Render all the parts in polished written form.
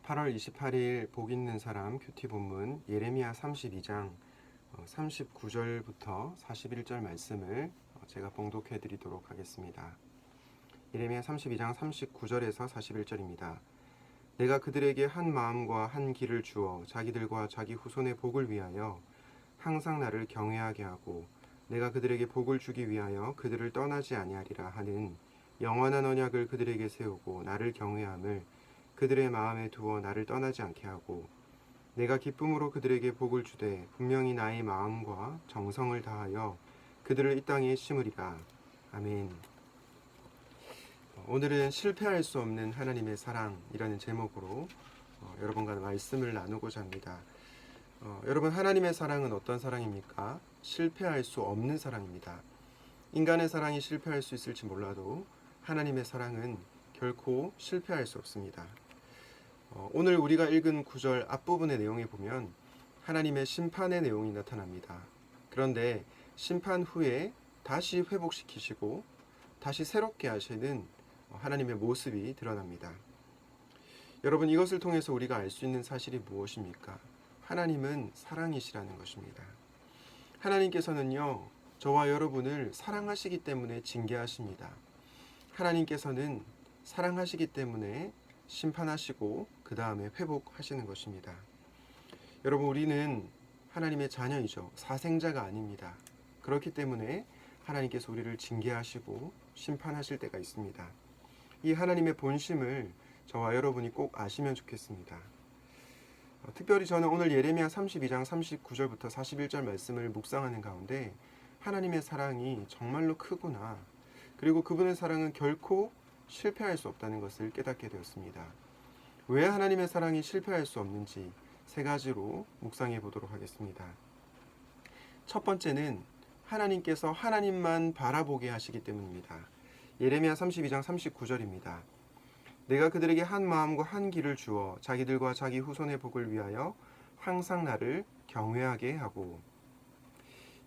8월 28일 복 있는 사람 큐티 본문 예레미야 32장 39절부터 41절 말씀을 제가 봉독해 드리도록 하겠습니다. 예레미야 32장 39절에서 41절입니다. 내가 그들에게 한 마음과 한 길을 주어 자기들과 자기 후손의 복을 위하여 항상 나를 경외하게 하고 내가 그들에게 복을 주기 위하여 그들을 떠나지 아니하리라 하는 영원한 언약을 그들에게 세우고 나를 경외함을 그들의 마음에 두어 나를 떠나지 않게 하고 내가 기쁨으로 그들에게 복을 주되 분명히 나의 마음과 정성을 다하여 그들을 이 땅에 심으리라. 아멘. 오늘은 실패할 수 없는 하나님의 사랑이라는 제목으로 여러분과 말씀을 나누고자 합니다. 여러분, 하나님의 사랑은 어떤 사랑입니까? 실패할 수 없는 사랑입니다. 인간의 사랑이 실패할 수 있을지 몰라도 하나님의 사랑은 결코 실패할 수 없습니다. 오늘 우리가 읽은 구절 앞부분의 내용에 보면 하나님의 심판의 내용이 나타납니다. 그런데 심판 후에 다시 회복시키시고 다시 새롭게 하시는 하나님의 모습이 드러납니다. 여러분, 이것을 통해서 우리가 알 수 있는 사실이 무엇입니까? 하나님은 사랑이시라는 것입니다. 하나님께서는요, 저와 여러분을 사랑하시기 때문에 징계하십니다. 하나님께서는 사랑하시기 때문에 심판하시고 그 다음에 회복하시는 것입니다. 여러분, 우리는 하나님의 자녀이죠. 사생자가 아닙니다. 그렇기 때문에 하나님께서 우리를 징계하시고 심판하실 때가 있습니다. 이 하나님의 본심을 저와 여러분이 꼭 아시면 좋겠습니다. 특별히 저는 오늘 예레미야 32장 39절부터 41절 말씀을 묵상하는 가운데 하나님의 사랑이 정말로 크구나, 그리고 그분의 사랑은 결코 실패할 수 없다는 것을 깨닫게 되었습니다. 왜 하나님의 사랑이 실패할 수 없는지 세 가지로 묵상해 보도록 하겠습니다. 첫 번째는 하나님께서 하나님만 바라보게 하시기 때문입니다. 예레미야 32장 39절입니다. 내가 그들에게 한 마음과 한 길을 주어 자기들과 자기 후손의 복을 위하여 항상 나를 경외하게 하고.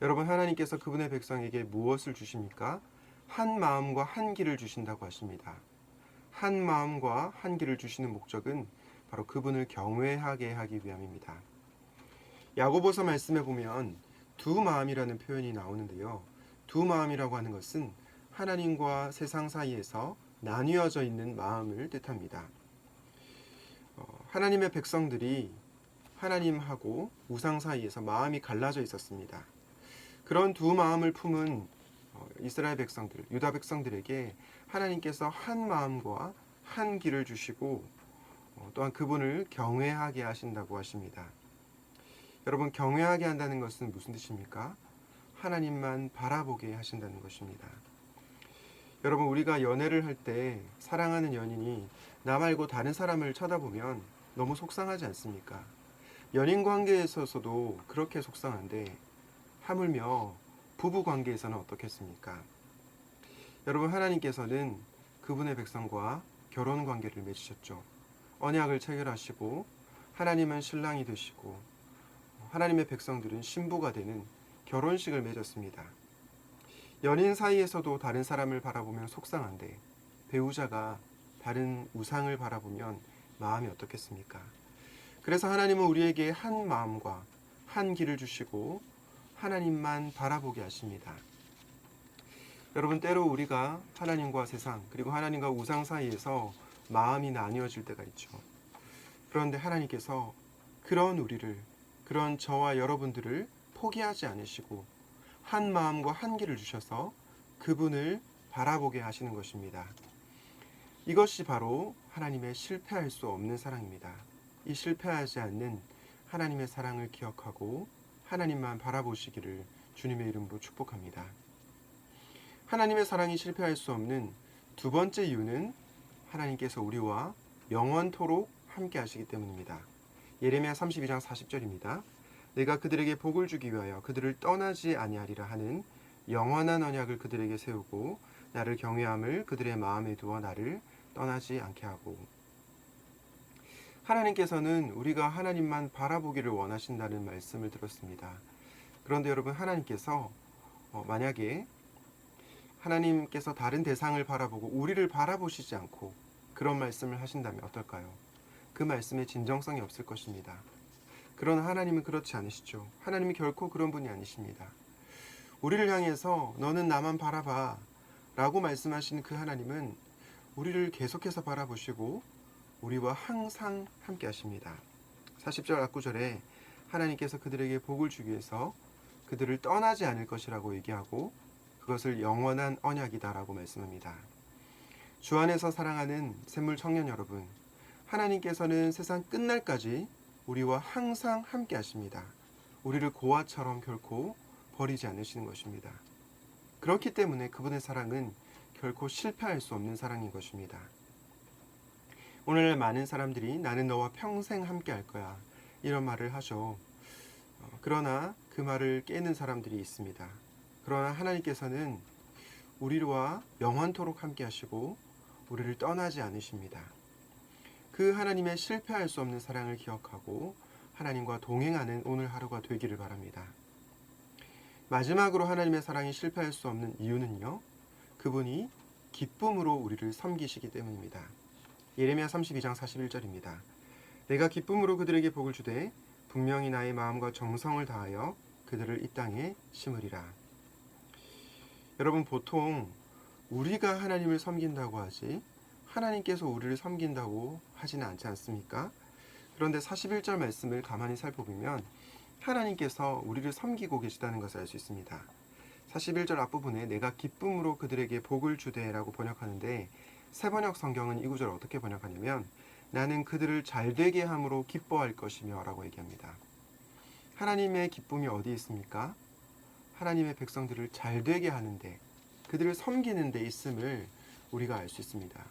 여러분, 하나님께서 그분의 백성에게 무엇을 주십니까? 한 마음과 한 길을 주신다고 하십니다. 한 마음과 한 길을 주시는 목적은 바로 그분을 경외하게 하기 위함입니다. 야고보서 말씀에 보면 두 마음이라는 표현이 나오는데요. 두 마음이라고 하는 것은 하나님과 세상 사이에서 나뉘어져 있는 마음을 뜻합니다. 하나님의 백성들이 하나님하고 우상 사이에서 마음이 갈라져 있었습니다. 그런 두 마음을 품은 이스라엘 백성들, 유다 백성들에게 하나님께서 한 마음과 한 길을 주시고 또한 그분을 경외하게 하신다고 하십니다. 여러분, 경외하게 한다는 것은 무슨 뜻입니까? 하나님만 바라보게 하신다는 것입니다. 여러분, 우리가 연애를 할 때 사랑하는 연인이 나 말고 다른 사람을 쳐다보면 너무 속상하지 않습니까? 연인 관계에 있어서도 그렇게 속상한데 하물며 부부 관계에서는 어떻겠습니까? 여러분, 하나님께서는 그분의 백성과 결혼 관계를 맺으셨죠. 언약을 체결하시고 하나님은 신랑이 되시고 하나님의 백성들은 신부가 되는 결혼식을 맺었습니다. 연인 사이에서도 다른 사람을 바라보면 속상한데 배우자가 다른 우상을 바라보면 마음이 어떻겠습니까? 그래서 하나님은 우리에게 한 마음과 한 길을 주시고 하나님만 바라보게 하십니다. 여러분, 때로 우리가 하나님과 세상, 그리고 하나님과 우상 사이에서 마음이 나뉘어질 때가 있죠. 그런데 하나님께서 그런 우리를, 그런 저와 여러분들을 포기하지 않으시고 한 마음과 한 길을 주셔서 그분을 바라보게 하시는 것입니다. 이것이 바로 하나님의 실패할 수 없는 사랑입니다. 이 실패하지 않는 하나님의 사랑을 기억하고 하나님만 바라보시기를 주님의 이름으로 축복합니다. 하나님의 사랑이 실패할 수 없는 두 번째 이유는 하나님께서 우리와 영원토록 함께 하시기 때문입니다. 예레미야 32장 40절입니다. 내가 그들에게 복을 주기 위하여 그들을 떠나지 아니하리라 하는 영원한 언약을 그들에게 세우고 나를 경외함을 그들의 마음에 두어 나를 떠나지 않게 하고. 하나님께서는 우리가 하나님만 바라보기를 원하신다는 말씀을 들었습니다. 그런데 여러분, 하나님께서 만약에 하나님께서 다른 대상을 바라보고 우리를 바라보시지 않고 그런 말씀을 하신다면 어떨까요? 그 말씀에 진정성이 없을 것입니다. 그러나 하나님은 그렇지 않으시죠. 하나님이 결코 그런 분이 아니십니다. 우리를 향해서 너는 나만 바라봐 라고 말씀하시는 그 하나님은 우리를 계속해서 바라보시고 우리와 항상 함께 하십니다. 40절 앞구절에 하나님께서 그들에게 복을 주기 위해서 그들을 떠나지 않을 것이라고 얘기하고 그것을 영원한 언약이다라고 말씀합니다. 주 안에서 사랑하는 샘물 청년 여러분, 하나님께서는 세상 끝날까지 우리와 항상 함께 하십니다. 우리를 고아처럼 결코 버리지 않으시는 것입니다. 그렇기 때문에 그분의 사랑은 결코 실패할 수 없는 사랑인 것입니다. 오늘날 많은 사람들이 나는 너와 평생 함께 할 거야 이런 말을 하죠. 그러나 그 말을 깨는 사람들이 있습니다. 그러나 하나님께서는 우리와 영원토록 함께 하시고 우리를 떠나지 않으십니다. 그 하나님의 실패할 수 없는 사랑을 기억하고 하나님과 동행하는 오늘 하루가 되기를 바랍니다. 마지막으로 하나님의 사랑이 실패할 수 없는 이유는요, 그분이 기쁨으로 우리를 섬기시기 때문입니다. 예레미야 32장 41절입니다. 내가 기쁨으로 그들에게 복을 주되 분명히 나의 마음과 정성을 다하여 그들을 이 땅에 심으리라. 여러분, 보통 우리가 하나님을 섬긴다고 하지 하나님께서 우리를 섬긴다고 하지는 않지 않습니까? 그런데 41절 말씀을 가만히 살펴보면 하나님께서 우리를 섬기고 계시다는 것을 알 수 있습니다. 41절 앞부분에 내가 기쁨으로 그들에게 복을 주되라고 번역하는데 새번역 성경은 이 구절을 어떻게 번역하냐면 나는 그들을 잘되게 함으로 기뻐할 것이며 라고 얘기합니다. 하나님의 기쁨이 어디 있습니까? 하나님의 백성들을 잘되게 하는데, 그들을 섬기는 데 있음을 우리가 알 수 있습니다.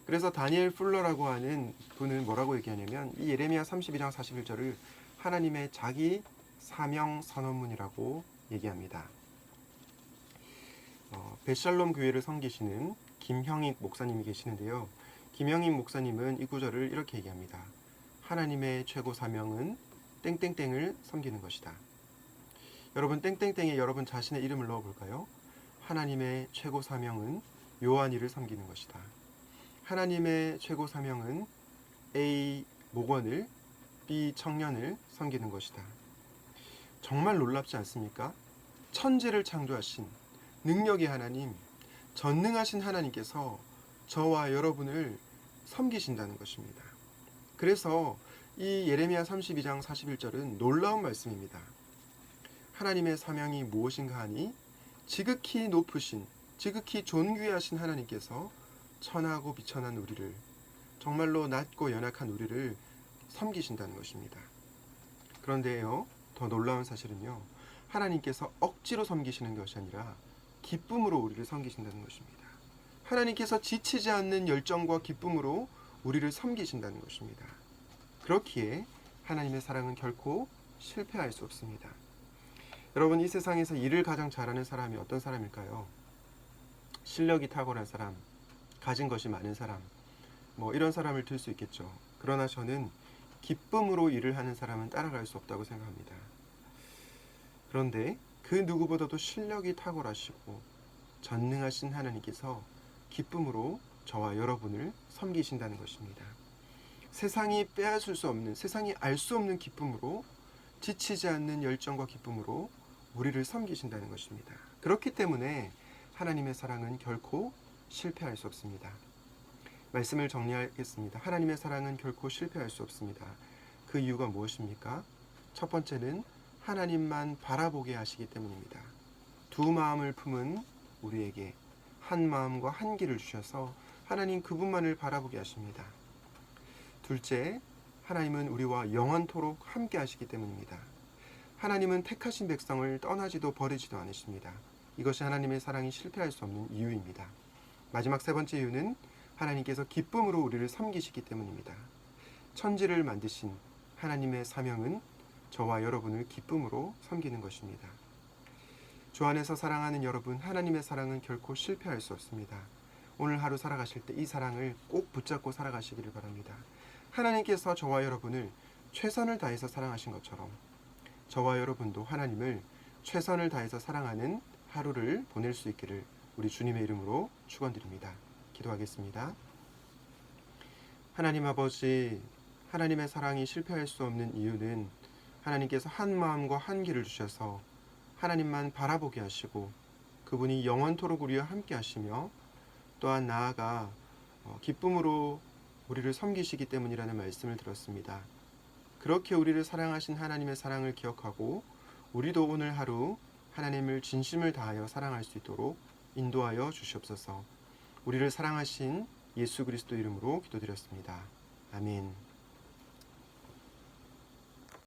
그래서 다니엘 풀러라고 하는 분은 뭐라고 얘기하냐면 이 예레미야 32장 41절을 하나님의 자기 사명 선언문이라고 얘기합니다. 벳샬롬 교회를 섬기시는 김형익 목사님이 계시는데요. 김형익 목사님은 이 구절을 이렇게 얘기합니다. 하나님의 최고 사명은 땡땡땡을 섬기는 것이다. 여러분, 땡땡땡에 여러분 자신의 이름을 넣어볼까요? 하나님의 최고 사명은 요한이를 섬기는 것이다. 하나님의 최고 사명은 A 목원을, B 청년을 섬기는 것이다. 정말 놀랍지 않습니까? 천지를 창조하신 능력의 하나님, 전능하신 하나님께서 저와 여러분을 섬기신다는 것입니다. 그래서 이 예레미야 32장 41절은 놀라운 말씀입니다. 하나님의 사명이 무엇인가 하니 지극히 높으신, 지극히 존귀하신 하나님께서 천하고 비천한 우리를, 정말로 낮고 연약한 우리를 섬기신다는 것입니다. 그런데요, 더 놀라운 사실은요, 하나님께서 억지로 섬기시는 것이 아니라 기쁨으로 우리를 섬기신다는 것입니다. 하나님께서 지치지 않는 열정과 기쁨으로 우리를 섬기신다는 것입니다. 그렇기에 하나님의 사랑은 결코 실패할 수 없습니다. 여러분, 이 세상에서 일을 가장 잘하는 사람이 어떤 사람일까요? 실력이 탁월한 사람, 가진 것이 많은 사람, 이런 사람을 들 수 있겠죠. 그러나 저는 기쁨으로 일을 하는 사람은 따라갈 수 없다고 생각합니다. 그런데 그 누구보다도 실력이 탁월하시고 전능하신 하나님께서 기쁨으로 저와 여러분을 섬기신다는 것입니다. 세상이 빼앗을 수 없는, 세상이 알 수 없는 기쁨으로, 지치지 않는 열정과 기쁨으로 우리를 섬기신다는 것입니다. 그렇기 때문에 하나님의 사랑은 결코 실패할 수 없습니다. 말씀을 정리하겠습니다. 하나님의 사랑은 결코 실패할 수 없습니다. 그 이유가 무엇입니까? 첫 번째는 하나님만 바라보게 하시기 때문입니다. 두 마음을 품은 우리에게 한 마음과 한 길을 주셔서 하나님 그분만을 바라보게 하십니다. 둘째, 하나님은 우리와 영원토록 함께 하시기 때문입니다. 하나님은 택하신 백성을 떠나지도 버리지도 않으십니다. 이것이 하나님의 사랑이 실패할 수 없는 이유입니다. 마지막 세 번째 이유는 하나님께서 기쁨으로 우리를 섬기시기 때문입니다. 천지를 만드신 하나님의 사명은 저와 여러분을 기쁨으로 섬기는 것입니다. 주 안에서 사랑하는 여러분, 하나님의 사랑은 결코 실패할 수 없습니다. 오늘 하루 살아가실 때 이 사랑을 꼭 붙잡고 살아가시기를 바랍니다. 하나님께서 저와 여러분을 최선을 다해서 사랑하신 것처럼 저와 여러분도 하나님을 최선을 다해서 사랑하는 하루를 보낼 수 있기를 우리 주님의 이름으로 축원드립니다. 기도하겠습니다. 하나님 아버지, 하나님의 사랑이 실패할 수 없는 이유는 하나님께서 한 마음과 한 길을 주셔서 하나님만 바라보게 하시고 그분이 영원토록 우리와 함께 하시며 또한 나아가 기쁨으로 우리를 섬기시기 때문이라는 말씀을 들었습니다. 그렇게 우리를 사랑하신 하나님의 사랑을 기억하고 우리도 오늘 하루 하나님을 진심을 다하여 사랑할 수 있도록 인도하여 주시옵소서. 우리를 사랑하신 예수 그리스도 이름으로 기도드렸습니다. 아멘.